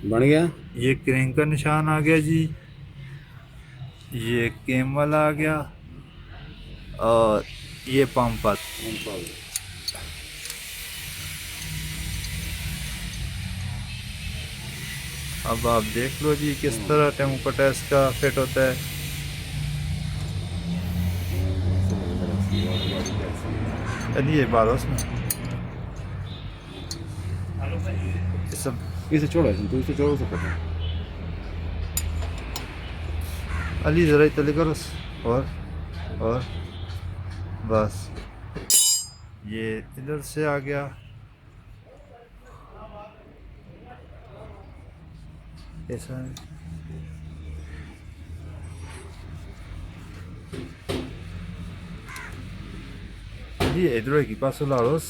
बन गया। ये क्रैंक का निशान आ गया जी, ये केमल आ गया और ये पंप। अब आप देख लो जी किस तरह टेम्पो टेस्ट का फिट होता है। चलिए बात उसमें ये सब इसे छोड़ो, तू इसे छोड़ो सकता है। अली ज़रा इतने करो और बस ये इधर से आ गया। ऐसा जी इधर की पास लारोस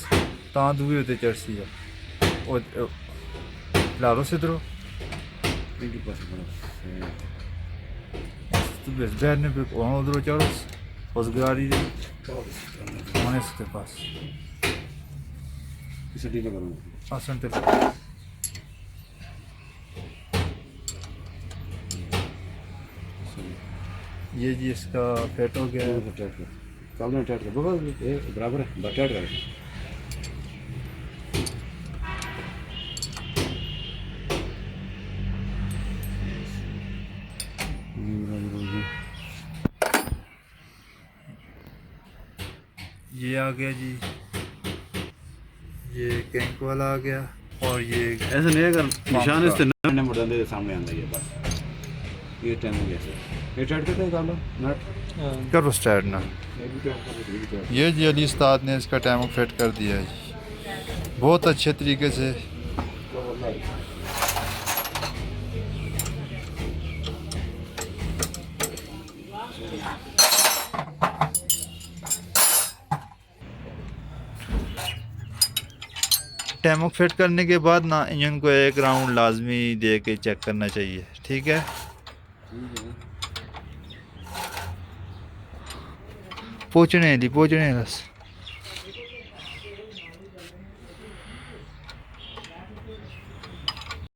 ता दुए उते चढ़सी है और लारोस इधर इनके पास बड़ा तो बस बैठने पे वहाँ उधर चढ़ोस उस गाड़ी दे वहाँ इसके पास इसे डील करूँगा। आसन ते ये जी इसका फिट हो गया है। टाइट कर, चल में टाइट कर, बराबर है, टाइट कर। ये आ गया जी, ये कैंक वाला आ गया और ये ऐसा नहीं है, अगर निशान इस नए नंबर दे सामने आंदा है बस ये टाइम हो गया सर। ये टाइट करते हैं काम नट करो स्टार्ट ना। ये जी अली उस्ताद ने इसका टाइम फिट कर दिया है जी बहुत अच्छे तरीके से। टैमो फिट करने के बाद ना इंजन को एक राउंड लाजमी दे के चेक करना चाहिए, ठीक है। पहुँचने बस।